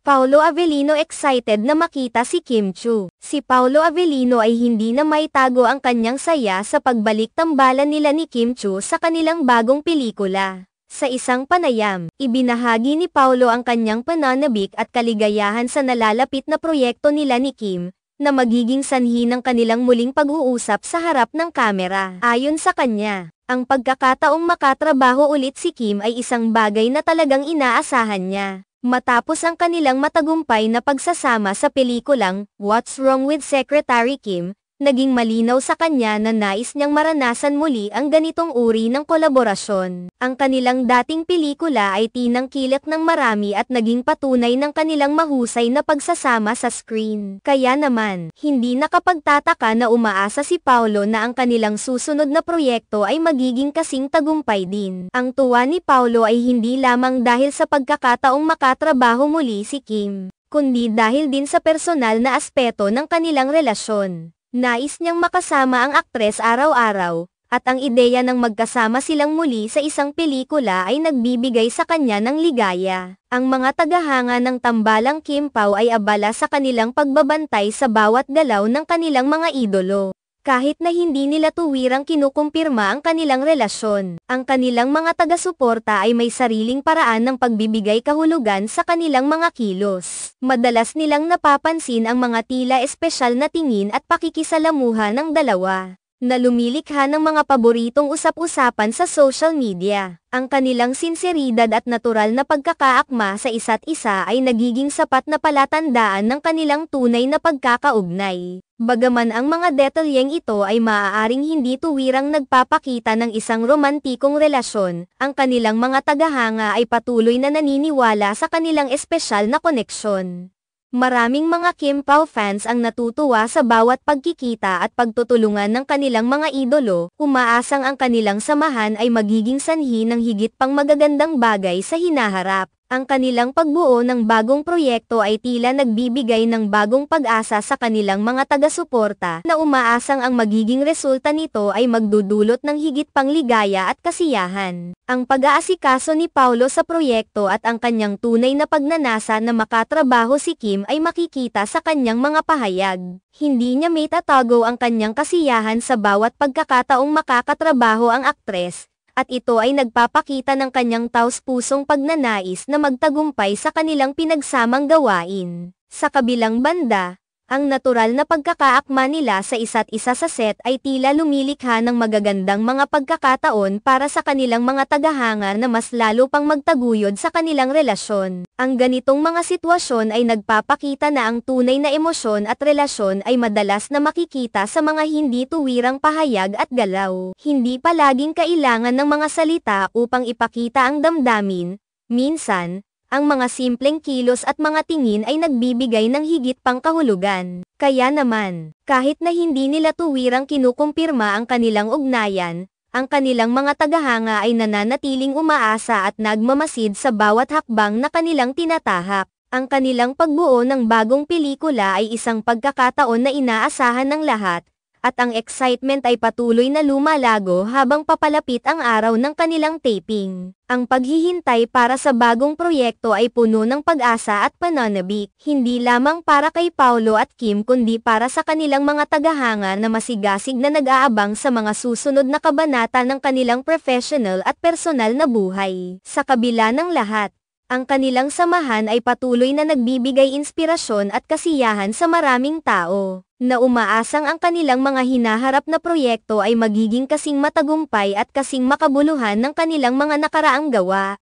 Paolo Avellino excited na makita si Kim Chiu. Si Paolo Avellino ay hindi na maitago ang kanyang saya sa pagbalik tambalan nila ni Kim Chiu sa kanilang bagong pelikula. Sa isang panayam, ibinahagi ni Paolo ang kanyang pananabik at kaligayahan sa nalalapit na proyekto nila ni Kim, na magiging sanhi ng kanilang muling pag-uusap sa harap ng kamera. Ayon sa kanya, ang pagkakataong makatrabaho ulit si Kim ay isang bagay na talagang inaasahan niya. Matapos ang kanilang matagumpay na pagsasama sa pelikulang What's Wrong with Secretary Kim, naging malinaw sa kanya na nais niyang maranasan muli ang ganitong uri ng kolaborasyon. Ang kanilang dating pelikula ay tinangkilik ng marami at naging patunay ng kanilang mahusay na pagsasama sa screen. Kaya naman, hindi nakapagtataka na umaasa si Paolo na ang kanilang susunod na proyekto ay magiging kasing tagumpay din. Ang tuwa ni Paolo ay hindi lamang dahil sa pagkakataong makatrabaho muli si Kim, kundi dahil din sa personal na aspeto ng kanilang relasyon. Nais niyang makasama ang aktres araw-araw, at ang ideya ng magkasama silang muli sa isang pelikula ay nagbibigay sa kanya ng ligaya. Ang mga tagahanga ng tambalang Kim Pao ay abala sa kanilang pagbabantay sa bawat galaw ng kanilang mga idolo. Kahit na hindi nila tuwirang kinukumpirma ang kanilang relasyon, ang kanilang mga taga-suporta ay may sariling paraan ng pagbibigay kahulugan sa kanilang mga kilos. Madalas nilang napapansin ang mga tila espesyal na tingin at pakikisalamuha ng dalawa, na lumilikha ng mga paboritong usap-usapan sa social media. Ang kanilang sinseridad at natural na pagkakaakma sa isa't isa ay nagiging sapat na palatandaan ng kanilang tunay na pagkakaugnay. Bagaman ang mga detalyeng ito ay maaaring hindi tuwirang nagpapakita ng isang romantikong relasyon, ang kanilang mga tagahanga ay patuloy na naniniwala sa kanilang espesyal na koneksyon. Maraming mga Kim Pao fans ang natutuwa sa bawat pagkikita at pagtutulungan ng kanilang mga idolo, umaasang ang kanilang samahan ay magiging sanhi ng higit pang magagandang bagay sa hinaharap. Ang kanilang pagbuo ng bagong proyekto ay tila nagbibigay ng bagong pag-asa sa kanilang mga taga-suporta, na umaasang ang magiging resulta nito ay magdudulot ng higit pang ligaya at kasiyahan. Ang pag-aasikaso ni Paolo sa proyekto at ang kanyang tunay na pagnanasa na makatrabaho si Kim ay makikita sa kanyang mga pahayag. Hindi niya may tatago ang kanyang kasiyahan sa bawat pagkakataong makakatrabaho ang aktres, at ito ay nagpapakita ng kanyang taos-pusong pagnanais na magtagumpay sa kanilang pinagsamang gawain. Sa kabilang banda, ang natural na pagkakaakma nila sa isa't isa sa set ay tila lumilikha ng magagandang mga pagkakataon para sa kanilang mga tagahanga na mas lalo pang magtaguyod sa kanilang relasyon. Ang ganitong mga sitwasyon ay nagpapakita na ang tunay na emosyon at relasyon ay madalas na makikita sa mga hindi tuwirang pahayag at galaw. Hindi palaging kailangan ng mga salita upang ipakita ang damdamin. Minsan, ang mga simpleng kilos at mga tingin ay nagbibigay ng higit pang kahulugan. Kaya naman, kahit na hindi nila tuwirang kinukumpirma ang kanilang ugnayan, ang kanilang mga tagahanga ay nananatiling umaasa at nagmamasid sa bawat hakbang na kanilang tinatahak. Ang kanilang pagbuo ng bagong pelikula ay isang pagkakataon na inaasahan ng lahat, at ang excitement ay patuloy na lumalago habang papalapit ang araw ng kanilang taping. Ang paghihintay para sa bagong proyekto ay puno ng pag-asa at pananabik, hindi lamang para kay Paolo at Kim kundi para sa kanilang mga tagahanga na masigasig na nag-aabang sa mga susunod na kabanata ng kanilang professional at personal na buhay. Sa kabila ng lahat, ang kanilang samahan ay patuloy na nagbibigay inspirasyon at kasiyahan sa maraming tao, na umaasang ang kanilang mga hinaharap na proyekto ay magiging kasing matagumpay at kasing makabuluhan ng kanilang mga nakaraang gawa.